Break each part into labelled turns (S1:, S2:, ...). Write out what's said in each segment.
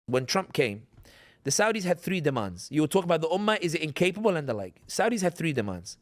S1: when Trump came, the Saudis had three demands. You were talking about the Ummah, is it incapable and the like. Saudis had three demands.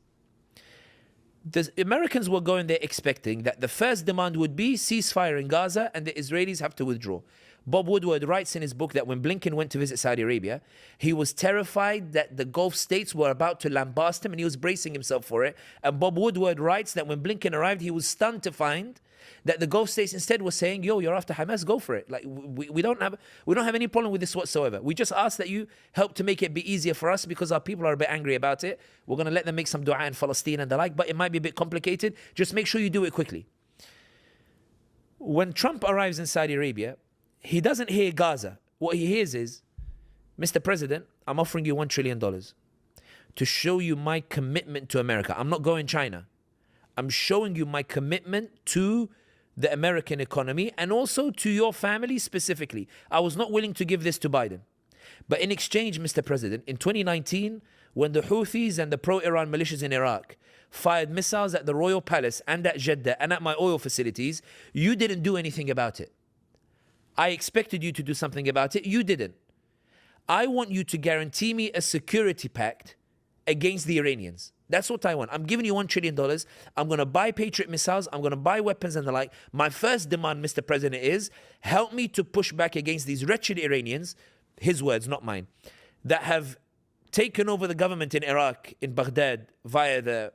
S1: The Americans were going there expecting that the first demand would be ceasefire in Gaza and the Israelis have to withdraw. Bob Woodward writes in his book that when Blinken went to visit Saudi Arabia, he was terrified that the Gulf states were about to lambast him and he was bracing himself for it. And Bob Woodward writes that when Blinken arrived, he was stunned to find that the Gulf states instead were saying, yo, you're after Hamas, go for it. Like we don't have any problem with this whatsoever. We just ask that you help to make it be easier for us because our people are a bit angry about it. We're going to let them make some dua in Palestine and the like, but it might be a bit complicated. Just make sure you do it quickly. When Trump arrives in Saudi Arabia, he doesn't hear Gaza. What he hears is, Mr. President, I'm offering you $1 trillion to show you my commitment to America. I'm not going China. I'm showing you my commitment to the American economy and also to your family specifically. I was not willing to give this to Biden. But in exchange, Mr. President, in 2019, when the Houthis and the pro-Iran militias in Iraq fired missiles at the Royal Palace and at Jeddah and at my oil facilities, you didn't do anything about it. I expected you to do something about it. You didn't. I want you to guarantee me a security pact against the Iranians. That's what I want. I'm giving you $1 trillion. I'm going to buy Patriot missiles. I'm going to buy weapons and the like. My first demand, Mr. President, is help me to push back against these wretched Iranians, his words, not mine, that have taken over the government in Iraq, in Baghdad, via the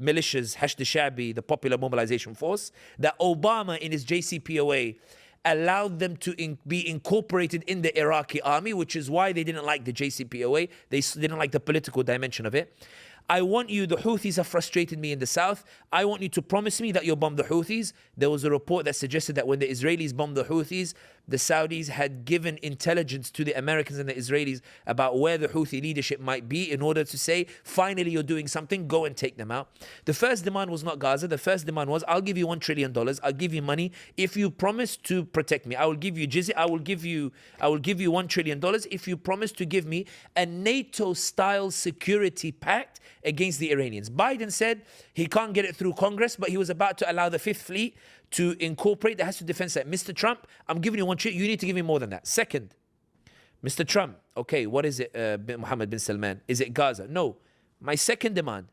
S1: militias, Hashd al-Shabi, the Popular Mobilization Force, that Obama in his JCPOA allowed them to be incorporated in the Iraqi army, which is why they didn't like the JCPOA. They didn't like the political dimension of it. I want you, the Houthis have frustrated me in the south. I want you to promise me that you'll bomb the Houthis. There was a report that suggested that when the Israelis bombed the Houthis, the Saudis had given intelligence to the Americans and the Israelis about where the Houthi leadership might be in order to say, finally you're doing something, go and take them out. The first demand was not Gaza. The first demand was, I'll give you $1 trillion. I'll give you money if you promise to protect me. I will give you jizya. I will give you $1 trillion if you promise to give me a NATO-style security pact against the Iranians. Biden said he can't get it through Congress, but he was about to allow the Fifth Fleet to incorporate the Hostile Defense Act. Mr. Trump, I'm giving you $1 trillion. You need to give me more than that. Second, Mr. Trump, okay, what is it, Mohammed bin Salman? Is it Gaza? No. My second demand,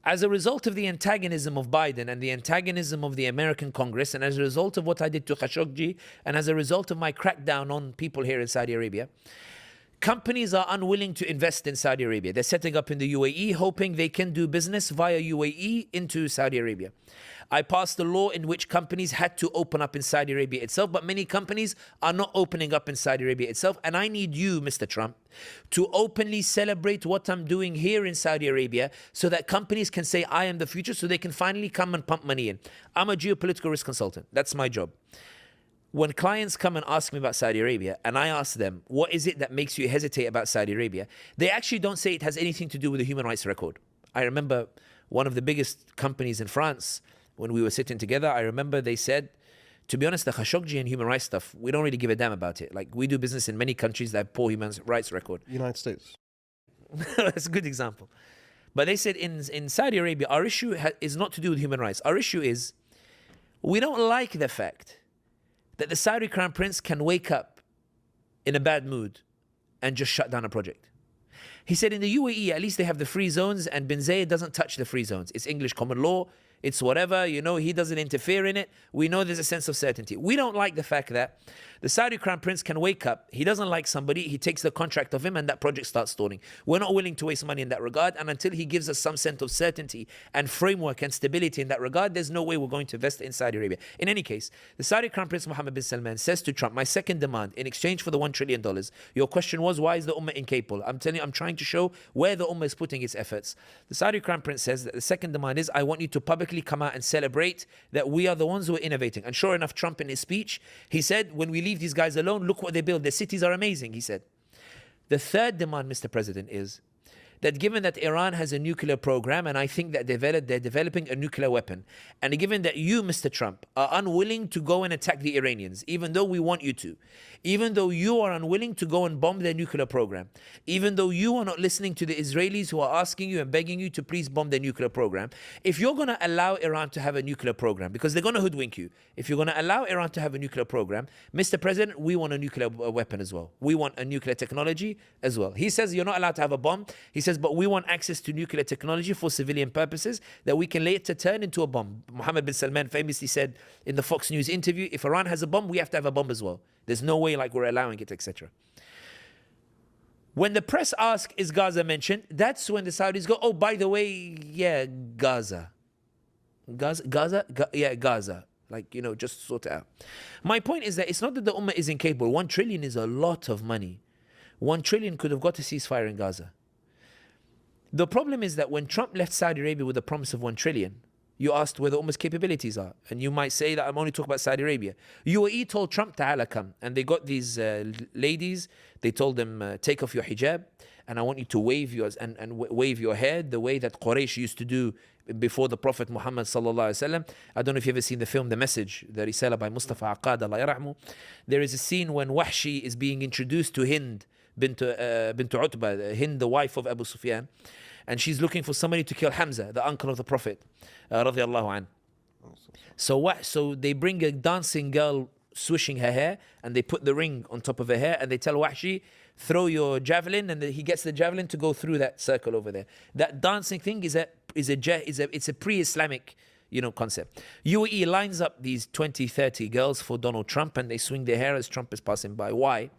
S1: as a result of the antagonism of Biden and the antagonism of the American Congress, and as a result of what I did to Khashoggi, and as a result of my crackdown on people here in Saudi Arabia, companies are unwilling to invest in Saudi Arabia. They're setting up in the UAE, hoping they can do business via UAE into Saudi Arabia. I passed a law in which companies had to open up in Saudi Arabia itself, but many companies are not opening up in Saudi Arabia itself. And I need you, Mr. Trump, to openly celebrate what I'm doing here in Saudi Arabia so that companies can say, I am the future, so they can finally come and pump money in. I'm a geopolitical risk consultant. That's my job. When clients come and ask me about Saudi Arabia, and I ask them, what is it that makes you hesitate about Saudi Arabia? They actually don't say it has anything to do with the human rights record. I remember one of the biggest companies in France, when we were sitting together, I remember they said, to be honest, the Khashoggi and human rights stuff, we don't really give a damn about it. Like, we do business in many countries that have poor human rights record.
S2: United States.
S1: That's a good example. But they said in Saudi Arabia, our issue is not to do with human rights. Our issue is, we don't like the fact that the Saudi Crown Prince can wake up in a bad mood and just shut down a project. He said in the UAE, at least they have the free zones, and bin Zayed doesn't touch the free zones. It's English common law. It's whatever, you know, he doesn't interfere in it. We know there's a sense of certainty. We don't like the fact that the Saudi Crown Prince can wake up, he doesn't like somebody, he takes the contract of him and that project starts stalling. We're not willing to waste money in that regard, and until he gives us some sense of certainty and framework and stability in that regard, there's no way we're going to invest in Saudi Arabia. In any case, the Saudi Crown Prince Mohammed bin Salman says to Trump, my second demand in exchange for the $1 trillion, your question was, why is the Ummah incapable? I'm telling you, I'm trying to show where the Ummah is putting its efforts. The Saudi Crown Prince says that the second demand is, I want you to publicly come out and celebrate that we are the ones who are innovating. And sure enough, Trump in his speech, he said, when we leave these guys alone, look what they build. Their cities are amazing, he said. The third demand, Mr. President, is that given that Iran has a nuclear program, and I think that they're developing a nuclear weapon, and given that you, Mr. Trump, are unwilling to go and attack the Iranians, even though we want you to, even though you are unwilling to go and bomb their nuclear program, even though you are not listening to the Israelis who are asking you and begging you to please bomb their nuclear program, if you're going to allow Iran to have a nuclear program, because they're going to hoodwink you, if you're going to allow Iran to have a nuclear program, Mr. President, we want a nuclear weapon as well. We want a nuclear technology as well. He says you're not allowed to have a bomb. He says, but we want access to nuclear technology for civilian purposes that we can later turn into a bomb. Mohammed bin Salman famously said in the Fox News interview, if Iran has a bomb, we have to have a bomb as well. There's no way like we're allowing it, etc. When the press ask, is Gaza mentioned? That's when the Saudis go, oh, by the way, yeah, Gaza. Gaza. Like, you know, just sort it out. My point is that it's not that the Ummah is incapable. 1 trillion is a lot of money. 1 trillion could have got a ceasefire in Gaza. The problem is that when Trump left Saudi Arabia with a promise of 1 trillion, you asked where the Ummah's capabilities are. And you might say that I'm only talking about Saudi Arabia. UAE told Trump, Ta'ala come. And they got these ladies, they told them, take off your hijab, and I want you to wave yours and wave your head the way that Quraysh used to do before the Prophet Muhammad sallallahu alaihi wasallam. I don't know if you've ever seen the film The Message, the Risala by Mustafa Aqad, Allah yarahmu. There is a scene when Wahshi is being introduced to Hind bint Utbah, Hind, the wife of Abu Sufyan, and she's looking for somebody to kill Hamza, the uncle of the Prophet, radiallahu an. So they bring a dancing girl swishing her hair, and they put the ring on top of her hair, and they tell Wahshi, throw your javelin, and he gets the javelin to go through that circle over there. That dancing thing is a pre-Islamic, you know, concept. UAE lines up these 20, 30 girls for Donald Trump, and they swing their hair as Trump is passing by. Why?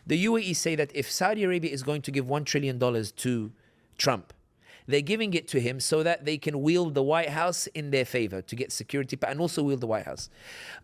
S1: The UAE say that if Saudi Arabia is going to give $1 trillion to Trump, they're giving it to him so that they can wield the White House in their favor to get security and also wield the White House.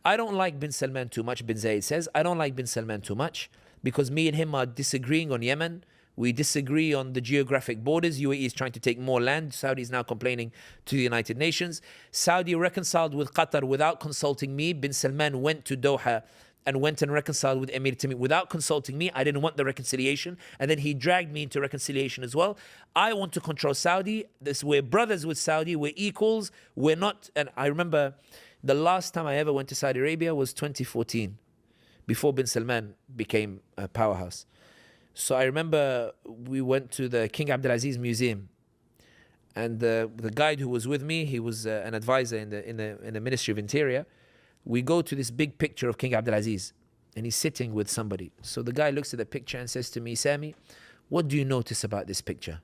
S1: I don't like bin Salman too much, bin Zayed says. I don't like bin Salman too much because me and him are disagreeing on Yemen. We disagree on the geographic borders. UAE is trying to take more land. Saudi is now complaining to the United Nations. Saudi reconciled with Qatar without consulting me. Bin Salman went to Doha and went and reconciled with Emir Tamim without consulting me. I didn't want the reconciliation. And then he dragged me into reconciliation as well. I want to control Saudi. We're brothers with Saudi. We're equals. We're not. And I remember the last time I ever went to Saudi Arabia was 2014, before bin Salman became a powerhouse. So I remember we went to the King Abdulaziz Museum. And the guide who was with me, he was an advisor in the Ministry of Interior. We go to this big picture of King Abdulaziz, and he's sitting with somebody. So the guy looks at the picture and says to me, Sami, what do you notice about this picture?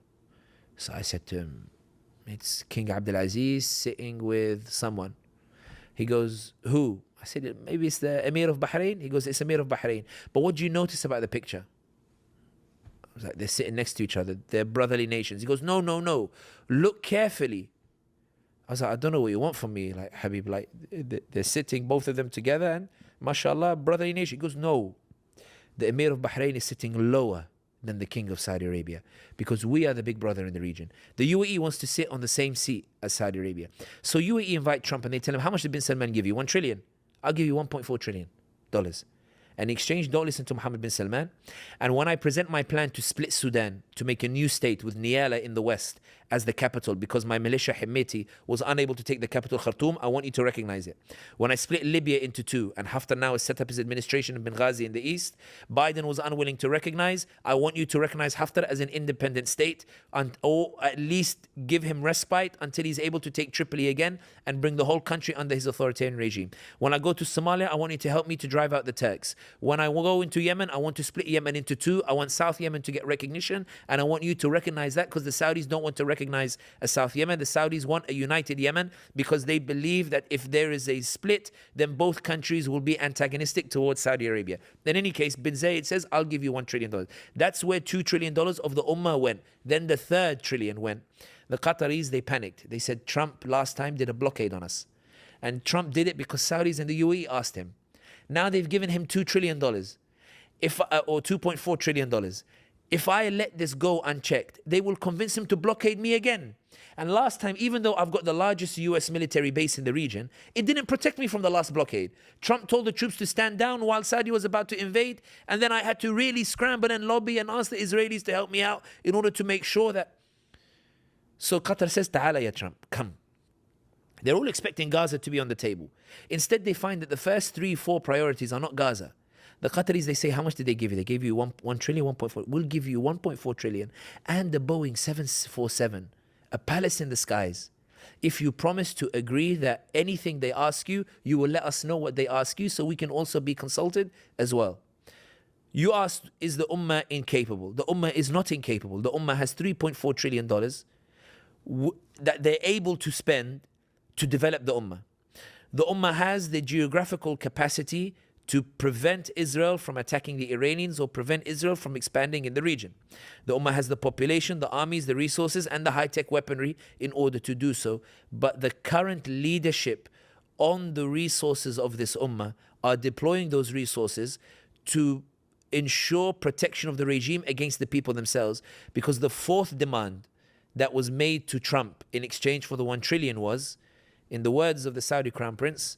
S1: So I said to him, it's King Abdulaziz sitting with someone. He goes, who? I said, maybe it's the Emir of Bahrain. He goes, it's Emir of Bahrain. But what do you notice about the picture? I was like, they're sitting next to each other. They're brotherly nations. He goes, no. Look carefully. I was like, I don't know what you want from me, like Habib. Like they're sitting, both of them together, and mashallah, brotherly nation. He goes, no, the Emir of Bahrain is sitting lower than the King of Saudi Arabia because we are the big brother in the region. The UAE wants to sit on the same seat as Saudi Arabia. So UAE invite Trump and they tell him, how much did bin Salman give you? 1 trillion. I'll give you $1.4 trillion. And in exchange, don't listen to Mohammed bin Salman. And when I present my plan to split Sudan, to make a new state with Niala in the west as the capital, because my militia Himeti was unable to take the capital Khartoum, I want you to recognize it. When I split Libya into two, and Haftar now has set up his administration in Benghazi in the east, Biden was unwilling to recognize. I want you to recognize Haftar as an independent state, or at least give him respite until he's able to take Tripoli again and bring the whole country under his authoritarian regime. When I go to Somalia, I want you to help me to drive out the Turks. When I go into Yemen, I want to split Yemen into two. I want South Yemen to get recognition, and I want you to recognize that because the Saudis don't want to recognize a South Yemen. The Saudis want a united Yemen because they believe that if there is a split, then both countries will be antagonistic towards Saudi Arabia. In any case, bin Zayed says, I'll give you $1 trillion. That's where $2 trillion of the Ummah went. Then the third trillion went. The Qataris, they panicked. They said, Trump last time did a blockade on us. And Trump did it because Saudis and the UAE asked him. Now they've given him $2 trillion, or $2.4 trillion. If I let this go unchecked, they will convince him to blockade me again. And last time, even though I've got the largest US military base in the region, it didn't protect me from the last blockade. Trump told the troops to stand down while Saudi was about to invade, and then I had to really scramble and lobby and ask the Israelis to help me out in order to make sure that So Qatar says, Ta'ala ya Trump, come. They're all expecting Gaza to be on the table. Instead, they find that the first 3-4 priorities are not Gaza. The Qataris, they say, how much did they give you? They gave you 1 trillion, 1.4. We'll give you 1.4 trillion and the Boeing 747, a palace in the skies. If you promise to agree that anything they ask you, you will let us know what they ask you so we can also be consulted as well. You asked, is the Ummah incapable? The Ummah is not incapable. The Ummah has $3.4 trillion that they're able to spend to develop the Ummah. The Ummah has the geographical capacity to prevent Israel from attacking the Iranians or prevent Israel from expanding in the region. The Ummah has the population, the armies, the resources, and the high-tech weaponry in order to do so. But the current leadership on the resources of this Ummah are deploying those resources to ensure protection of the regime against the people themselves. Because the fourth demand that was made to Trump in exchange for the 1 trillion was, in the words of the Saudi Crown Prince,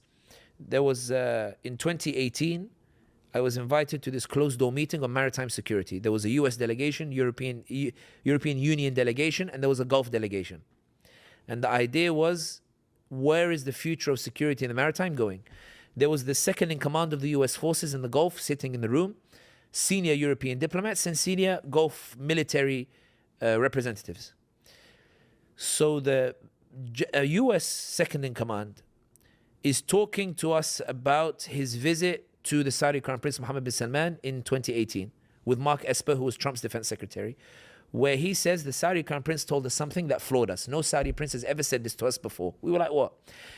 S1: there was, in 2018, I was invited to this closed-door meeting on maritime security. There was a US delegation, European Union delegation, and there was a Gulf delegation. And the idea was, where is the future of security in the maritime going? There was the second in command of the US forces in the Gulf sitting in the room, senior European diplomats, and senior Gulf military representatives. So the US second in command is talking to us about his visit to the Saudi Crown Prince Mohammed bin Salman in 2018 with Mark Esper, who was Trump's defense secretary, where he says the Saudi Crown Prince told us something that floored us. No Saudi prince has ever said this to us before. We were like, what?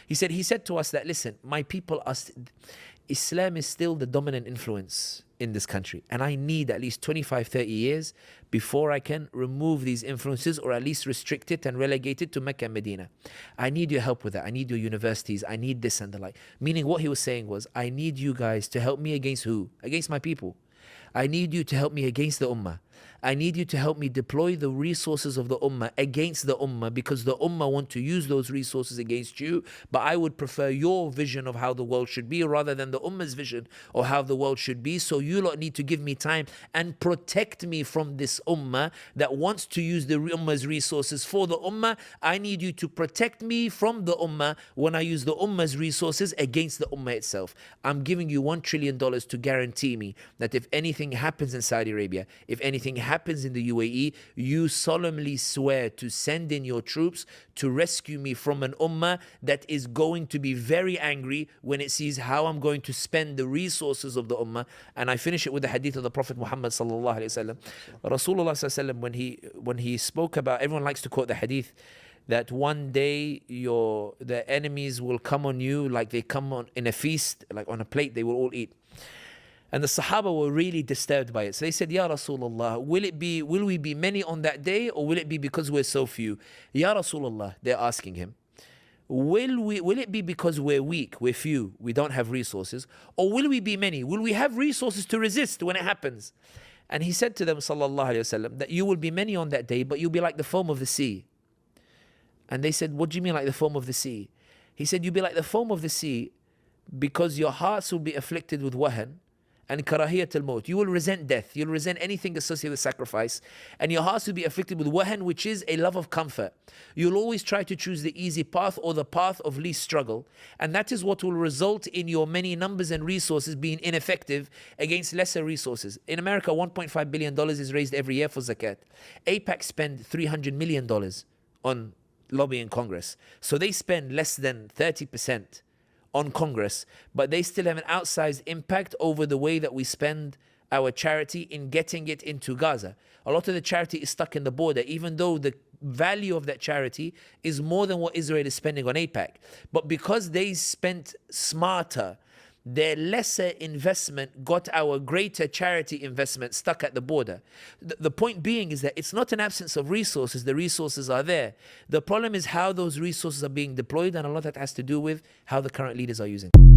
S1: He said to us that, listen, my people are... Islam is still the dominant influence in this country. And I need at least 25, 30 years before I can remove these influences or at least restrict it and relegate it to Mecca and Medina. I need your help with that. I need your universities. I need this and the like. Meaning what he was saying was, I need you guys to help me against who? Against my people. I need you to help me against the Ummah. I need you to help me deploy the resources of the Ummah against the Ummah, because the Ummah want to use those resources against you. But I would prefer your vision of how the world should be rather than the Ummah's vision of how the world should be. So you lot need to give me time and protect me from this Ummah that wants to use the Ummah's resources for the Ummah. I need you to protect me from the Ummah when I use the Ummah's resources against the Ummah itself. I'm giving you $1 trillion to guarantee me that if anything happens in Saudi Arabia, if anything happens in the UAE, you solemnly swear to send in your troops to rescue me from an Ummah that is going to be very angry when it sees how I'm going to spend the resources of the Ummah. And I finish it with the hadith of the Prophet Muhammad sallallahu alaihi wasallam. Rasulullah sallallahu alaihi wasallam, when he spoke about, everyone likes to quote the hadith, that one day the enemies will come on you like they come on in a feast, like on a plate, they will all eat. And the Sahaba were really disturbed by it. So they said, Ya Rasulullah, will we be many on that day, or will it be because we're so few? Ya Rasulullah, they're asking him, will it be because we're weak, we're few, we don't have resources, or will we be many? Will we have resources to resist when it happens? And he said to them, sallallahu alayhi wasallam, that you will be many on that day, but you'll be like the foam of the sea. And they said, what do you mean like the foam of the sea? He said, you'll be like the foam of the sea because your hearts will be afflicted with wahan and karahiyat al-maut. You will resent death. You'll resent anything associated with sacrifice. And your hearts will be afflicted with wahan, which is a love of comfort. You'll always try to choose the easy path or the path of least struggle. And that is what will result in your many numbers and resources being ineffective against lesser resources. In America, $1.5 billion is raised every year for zakat. AIPAC spend $300 million on lobbying Congress. So they spend less than 30% on Congress, but they still have an outsized impact over the way that we spend our charity in getting it into Gaza. A lot of the charity is stuck in the border, even though the value of that charity is more than what Israel is spending on AIPAC. But because they spent smarter, their lesser investment got our greater charity investment stuck at the border. The point being is that it's not an absence of resources. The resources are there. The problem is how those resources are being deployed, and a lot of that has to do with how the current leaders are using them.